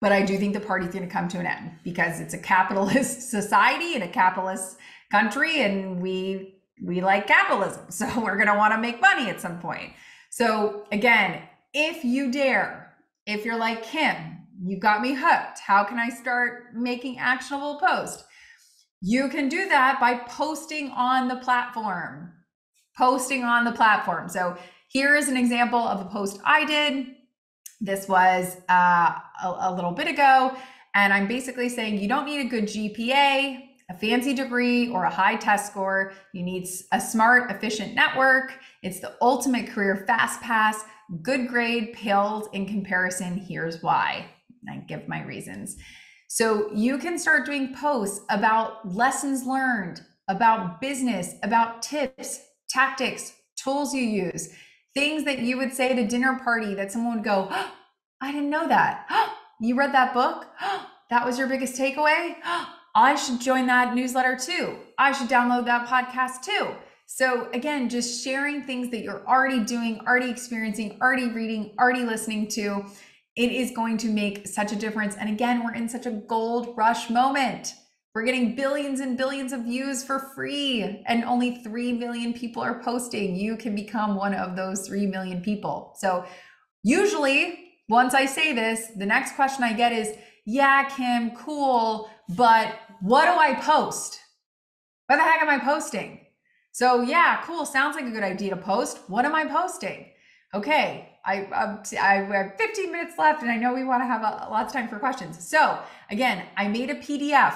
but I do think the party's going to come to an end because it's a capitalist society and a capitalist country, and we like capitalism. So we're going to want to make money at some point. So again, if you dare, if you're like, Kim, you got me hooked. How can I start making actionable posts? You can do that by posting on the platform. So here is an example of a post I did. This was a little bit ago. And I'm basically saying you don't need a good GPA, a fancy degree, or a high test score. You need a smart, efficient network. It's the ultimate career fast pass. Good grade pales in comparison. Here's why. I give my reasons. So you can start doing posts about lessons learned, about business, about tips, tactics, tools you use, things that you would say at a dinner party that someone would go, oh, I didn't know that. Oh, you read that book? Oh, that was your biggest takeaway? Oh, I should join that newsletter too. I should download that podcast too. So again, just sharing things that you're already doing, already experiencing, already reading, already listening to, it is going to make such a difference. And again, we're in such a gold rush moment. We're getting billions and billions of views for free, and only 3 million people are posting. You can become one of those 3 million people. So usually, once I say this, the next question I get is, yeah, Kim, cool, but what do I post? What the heck am I posting? So yeah, cool. Sounds like a good idea to post. What am I posting? Okay, I have 15 minutes left, and I know we want to have lots of time for questions. So again, I made a PDF.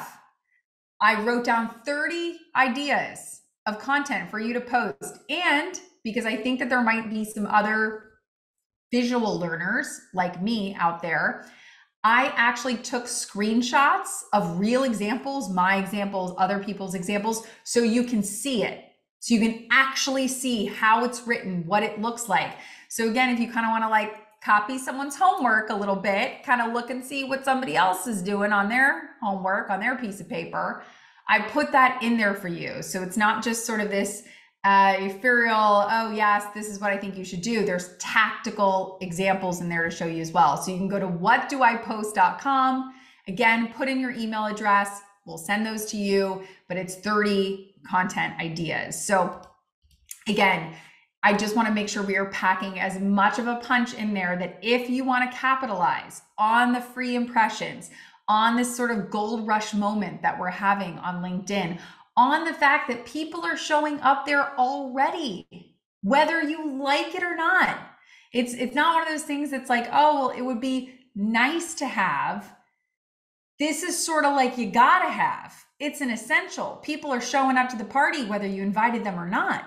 I wrote down 30 ideas of content for you to post. And because I think that there might be some other visual learners like me out there, I actually took screenshots of real examples, my examples, other people's examples, so you can see it. So you can actually see how it's written, what it looks like. So again, if you kind of want to like copy someone's homework a little bit, kind of look and see what somebody else is doing on their homework, on their piece of paper, I put that in there for you. So it's not just sort of this ethereal, oh yes, this is what I think you should do. There's tactical examples in there to show you as well. So you can go to whatdoipost.com. Again, put in your email address. We'll send those to you, but it's 30 content ideas. So again, I just want to make sure we are packing as much of a punch in there that if you want to capitalize on the free impressions, on this sort of gold rush moment that we're having on LinkedIn, on the fact that people are showing up there already. whether you like it or not. It's not one of those things that's like, oh, well, it would be nice to have. This is sort of like you gotta have. It's an essential. People are showing up to the party whether you invited them or not.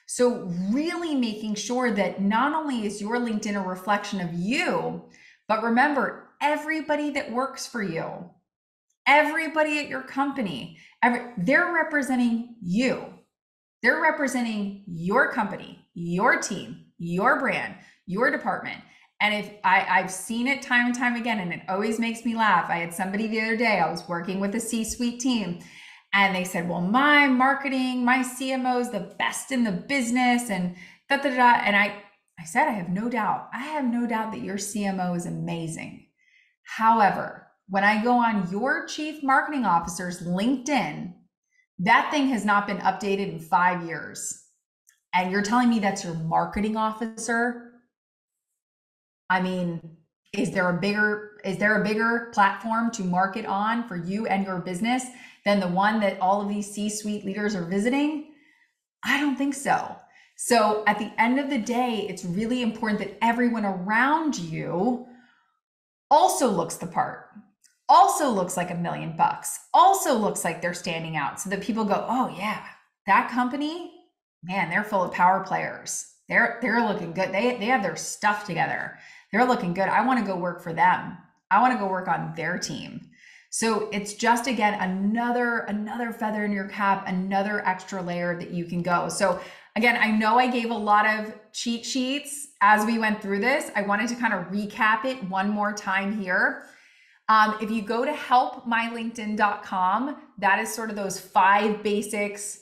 So really making sure that not only is your LinkedIn a reflection of you, but remember, everybody that works for you, everybody at your company, they're representing you. They're representing your company, your team, your brand, your department. And if I've seen it time and time again, and it always makes me laugh. I had somebody the other day, I was working with a C-suite team, and they said, well, my marketing, my CMO is the best in the business, and da da da. And I said, I have no doubt. I have no doubt that your CMO is amazing. However, when I go on your chief marketing officer's LinkedIn, that thing has not been updated in 5 years. And you're telling me that's your marketing officer? I mean, is there a bigger platform to market on for you and your business than the one that all of these C-suite leaders are visiting? I don't think so. So at the end of the day, it's really important that everyone around you also looks the part, also looks like $1 million, also looks like they're standing out, so that people go, oh yeah, that company, man, they're full of power players. They're looking good. They have their stuff together. They're looking good. I want to go work for them. I want to go work on their team. So it's just, again, another feather in your cap, another extra layer that you can go. So again, I know I gave a lot of cheat sheets as we went through this. I wanted to kind of recap it one more time here. If you go to helpmylinkedin.com, that is sort of those 5 basics.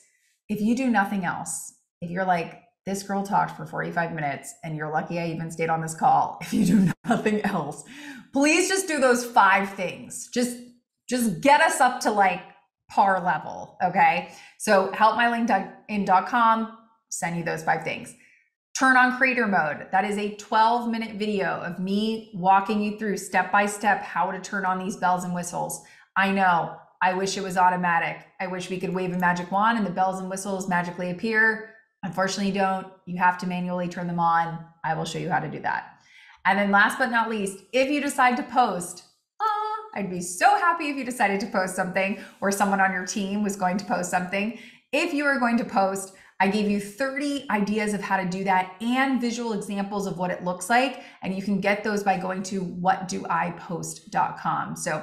If you do nothing else, if you're like, this girl talked for 45 minutes and you're lucky I even stayed on this call. If you do nothing else, please just do those 5 things. Just get us up to like par level. Okay. So helpmylinkedin.com, send you those 5 things. Turn on creator mode. That is a 12-minute video of me walking you through step by step how to turn on these bells and whistles. I know, I wish it was automatic. I wish we could wave a magic wand and the bells and whistles magically appear. Unfortunately, you don't. You have to manually turn them on. I will show you how to do that. And then last but not least, if you decide to post, I'd be so happy if you decided to post something, or someone on your team was going to post something. If you are going to post, I gave you 30 ideas of how to do that and visual examples of what it looks like. And you can get those by going to whatdoipost.com. So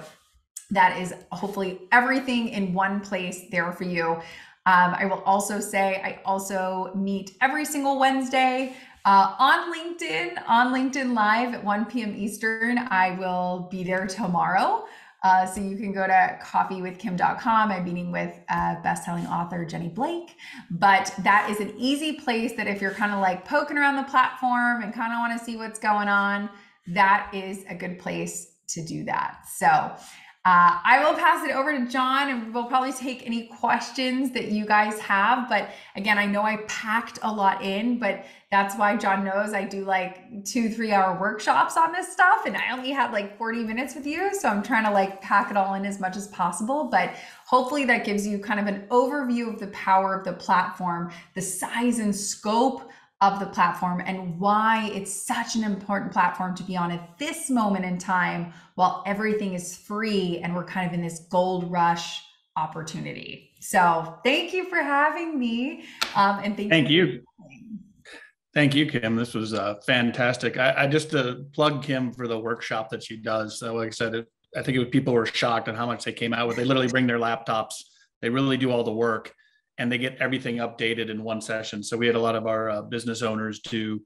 that is hopefully everything in one place there for you. I will also say I also meet every single Wednesday on LinkedIn Live at 1 p.m. Eastern. I will be there tomorrow. So you can go to coffeewithkim.com. I'm meeting with best-selling author Jenny Blake. But that is an easy place that if you're kind of like poking around the platform and kind of want to see what's going on, that is a good place to do that. So I will pass it over to John, and we'll probably take any questions that you guys have. But again, I know I packed a lot in, but that's why John knows I do like 2-3 hour workshops on this stuff. And I only had like 40 minutes with you. So I'm trying to like pack it all in as much as possible. But hopefully that gives you kind of an overview of the power of the platform, the size and scope of the platform, and why it's such an important platform to be on at this moment in time while everything is free and we're kind of in this gold rush opportunity. So thank you for having me. And thank you. Thank you, Kim. This was fantastic. I just to plug Kim for the workshop that she does. So like I said, I think people were shocked on how much they came out with. They literally bring their laptops. They really do all the work, and they get everything updated in one session. So we had a lot of our business owners to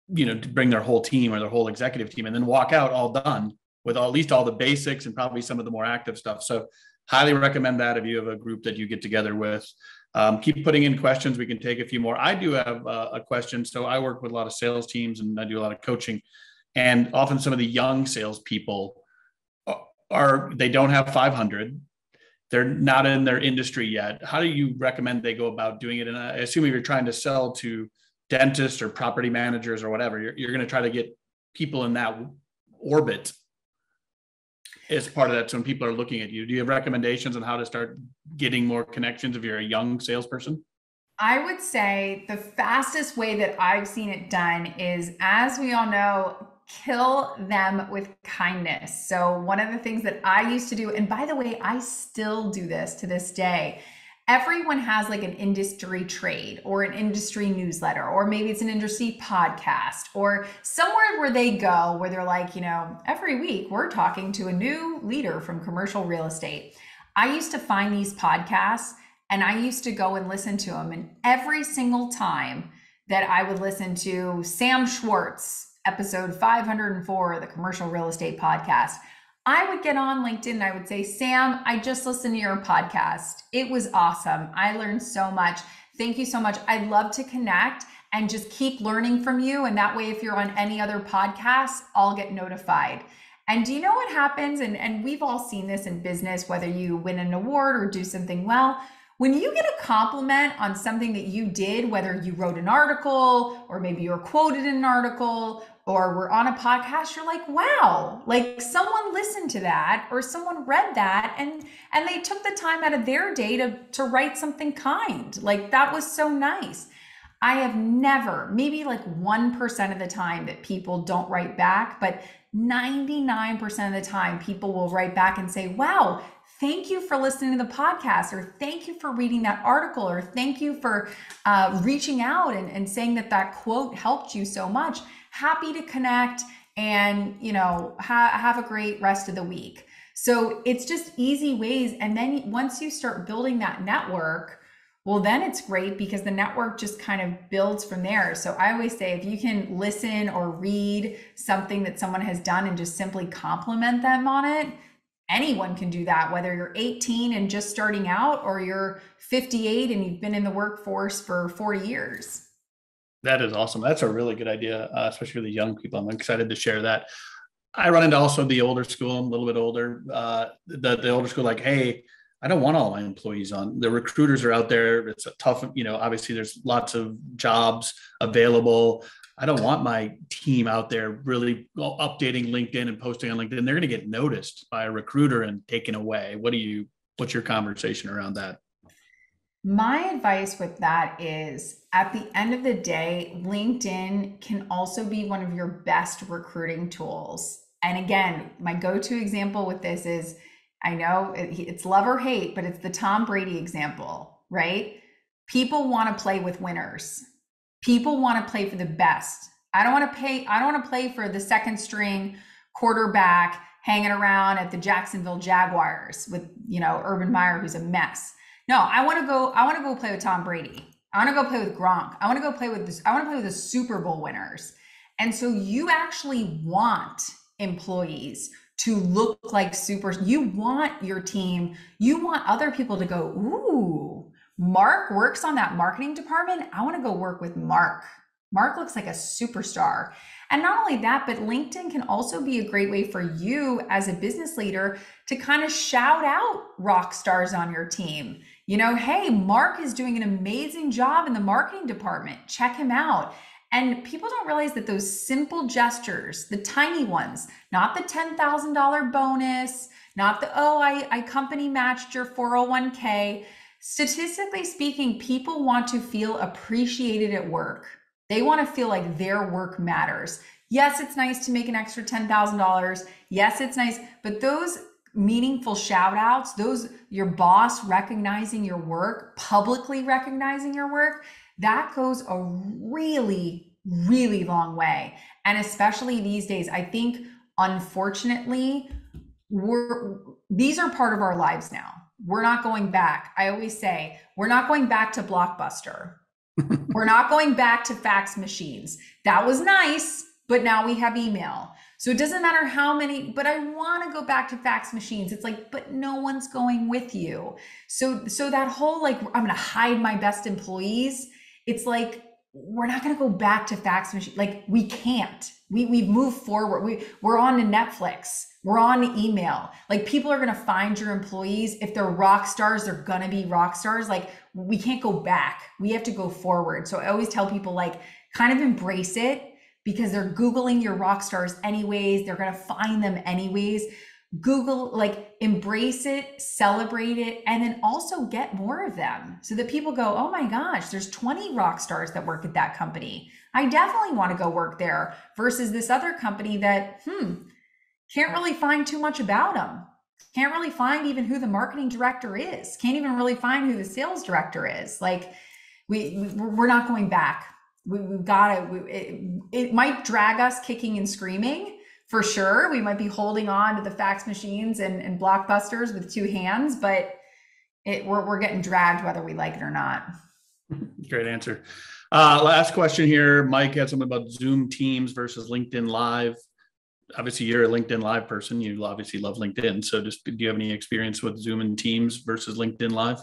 bring their whole team or their whole executive team, and then walk out all done with at least all the basics and probably some of the more active stuff. So highly recommend that if you have a group that you get together with. Keep putting in questions. We can take a few more. I do have a question. So I work with a lot of sales teams and I do a lot of coaching, and often some of the young salespeople they don't have 500. They're not in their industry yet. How do you recommend they go about doing it? And I assume if you're trying to sell to dentists or property managers or whatever, you're going to try to get people in that orbit as part of that. So when people are looking at you, do you have recommendations on how to start getting more connections if you're a young salesperson? I would say the fastest way that I've seen it done is, as we all know, kill them with kindness. So, one of the things that I used to do, and by the way, I still do this to this day. Everyone has like an industry trade or an industry newsletter, or maybe it's an industry podcast or somewhere where they go where they're like, every week we're talking to a new leader from commercial real estate. I used to find these podcasts and I used to go and listen to them. And every single time that I would listen to Sam Schwartz, episode 504 of the Commercial Real Estate Podcast, I would get on LinkedIn and I would say, Sam, I just listened to your podcast. It was awesome. I learned so much. Thank you so much. I'd love to connect and just keep learning from you. And that way, if you're on any other podcasts, I'll get notified. And do you know what happens? And we've all seen this in business, whether you win an award or do something well. When you get a compliment on something that you did, whether you wrote an article or maybe you were quoted in an article or were on a podcast, you're like, wow, like someone listened to that or someone read that and they took the time out of their day to write something kind. Like that was so nice. I have never, maybe like 1% of the time that people don't write back, but 99% of the time people will write back and say, wow, thank you for listening to the podcast, or thank you for reading that article, or thank you for reaching out and saying that quote helped you so much. Happy to connect and, have a great rest of the week. So it's just easy ways. And then once you start building that network, well, then it's great because the network just kind of builds from there. So I always say, if you can listen or read something that someone has done and just simply compliment them on it, anyone can do that, whether you're 18 and just starting out or you're 58 and you've been in the workforce for 40 years. That is awesome. That's a really good idea, especially for the young people. I'm excited to share that. I run into also the older school, I'm a little bit older, the older school, like, hey, I don't want all my employees on. The recruiters are out there. It's a tough, obviously there's lots of jobs available. I don't want my team out there really updating LinkedIn and posting on LinkedIn. They're going to get noticed by a recruiter and taken away. What's your conversation around that? My advice with that is, at the end of the day, LinkedIn can also be one of your best recruiting tools. And again, my go-to example with this is, I know it's love or hate, but it's the Tom Brady example, right? People want to play with winners. People want to play for the best. I don't want to play for the second string quarterback hanging around at the Jacksonville Jaguars with, Urban Meyer, who's a mess. No, I want to go play with Tom Brady. I want to go play with Gronk. I want to play with the Super Bowl winners. And so you actually want employees to look like you want your team, you want other people to go, ooh, Mark works on that marketing department. I want to go work with Mark. Mark looks like a superstar. And not only that, but LinkedIn can also be a great way for you as a business leader to kind of shout out rock stars on your team. Hey, Mark is doing an amazing job in the marketing department. Check him out. And people don't realize that those simple gestures, the tiny ones, not the $10,000 bonus, not I company matched your 401k. Statistically speaking, people want to feel appreciated at work. They want to feel like their work matters. Yes, it's nice to make an extra $10,000. Yes, it's nice, but those meaningful shout outs, your boss recognizing your work, publicly recognizing your work, that goes a really, really long way. And especially these days, I think, unfortunately, these are part of our lives now. We're not going back. I always say, we're not going back to Blockbuster. We're not going back to fax machines. That was nice, but now we have email. So it doesn't matter how many, but I want to go back to fax machines. It's like, but no one's going with you. So that whole, like, I'm going to hide my best employees. It's like, we're not going to go back to fax machine. Like, we can't. We've moved forward. We're on to Netflix. We're on to email. Like, people are going to find your employees. If they're rock stars, they're going to be rock stars. Like, we can't go back. We have to go forward. So I always tell people, like, kind of embrace it, because they're Googling your rock stars anyways. They're going to find them anyways. Google, like embrace it, celebrate it, and then also get more of them so that people go, oh my gosh, there's 20 rock stars that work at that company. I definitely want to go work there versus this other company that, can't really find too much about them. Can't really find even who the marketing director is. Can't even really find who the sales director is. Like we're not going back. We've got to, it might drag us kicking and screaming for sure. We might be holding on to the fax machines and blockbusters with two hands, but we're getting dragged whether we like it or not. Great answer. Last question here. Mike had something about Zoom Teams versus LinkedIn Live. Obviously, you're a LinkedIn Live person. You obviously love LinkedIn. So just, do you have any experience with Zoom and Teams versus LinkedIn Live?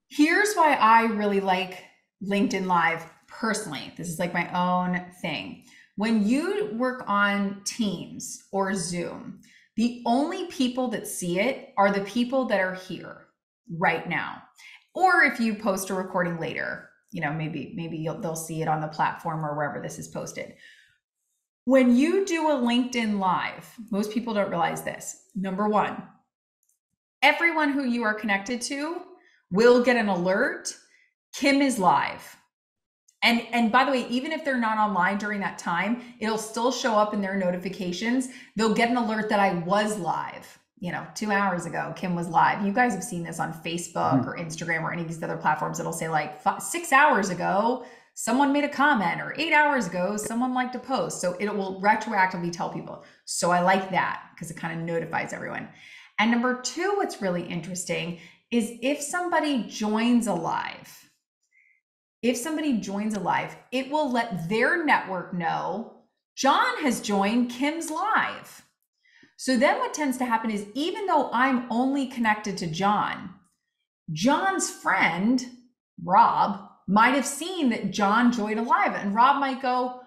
Here's why I really like LinkedIn Live personally. This is like my own thing. When you work on Teams or Zoom, the only people that see it are the people that are here right now. Or if you post a recording later, maybe they'll see it on the platform or wherever this is posted. When you do a LinkedIn Live, most people don't realize this. Number one, everyone who you are connected to will get an alert. Kim is live. And by the way, even if they're not online during that time, it'll still show up in their notifications. They'll get an alert that I was live. 2 hours ago, Kim was live. You guys have seen this on Facebook or Instagram or any of these other platforms. It'll say like 6 hours ago, someone made a comment, or 8 hours ago, someone liked a post. So it will retroactively tell people. So I like that because it kind of notifies everyone. And number two, what's really interesting is if somebody joins a live, it will let their network know John has joined Kim's live. So then what tends to happen is even though I'm only connected to John's friend, Rob, might have seen that John joined a live, and Rob might go,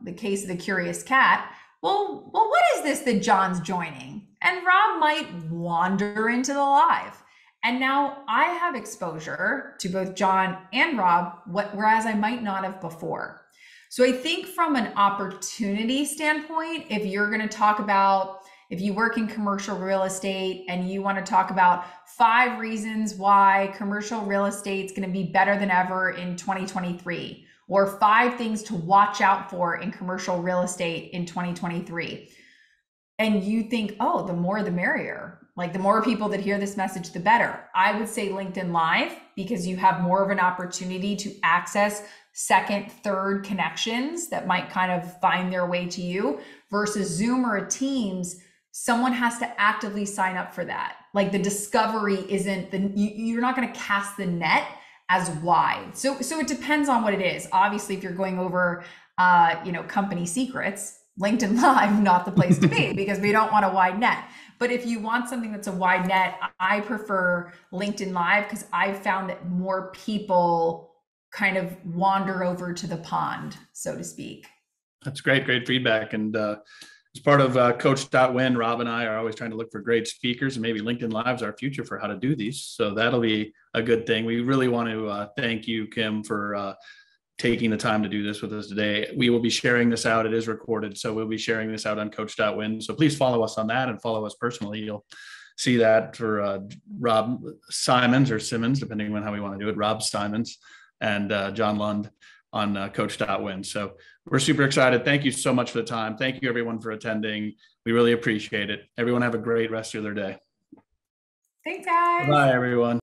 the case of the curious cat, well, what is this that John's joining? And Rob might wander into the live. And now I have exposure to both John and Rob, whereas I might not have before. So I think from an opportunity standpoint, if you're going to talk about, if you work in commercial real estate and you want to talk about 5 reasons why commercial real estate is going to be better than ever in 2023, or 5 things to watch out for in commercial real estate in 2023, and you think, oh, the more the merrier, like the more people that hear this message, the better, I would say LinkedIn Live, because you have more of an opportunity to access second, third connections that might kind of find their way to you, versus Zoom or a Teams. Someone has to actively sign up for that. Like the discovery isn't, you're not going to cast the net as wide. So it depends on what it is. Obviously, if you're going over, company secrets, LinkedIn Live, not the place to be because we don't want a wide net. But if you want something that's a wide net, I prefer LinkedIn Live because I've found that more people kind of wander over to the pond, so to speak. That's great feedback. And as part of COACH.WIN, Rob and I are always trying to look for great speakers, and maybe LinkedIn Live is our future for how to do these. So that'll be a good thing. We really want to thank you, Kim, for taking the time to do this with us today. We will be sharing this out. It is recorded, so we'll be sharing this out on COACH.WIN. So please follow us on that and follow us personally. You'll see that for Rob Simons or Simmons, depending on how we want to do it, Rob Simons and John Lund on COACH.WIN. So we're super excited. Thank you so much for the time. Thank you everyone for attending. We really appreciate it. Everyone have a great rest of their day. Thanks, guys. Bye, everyone.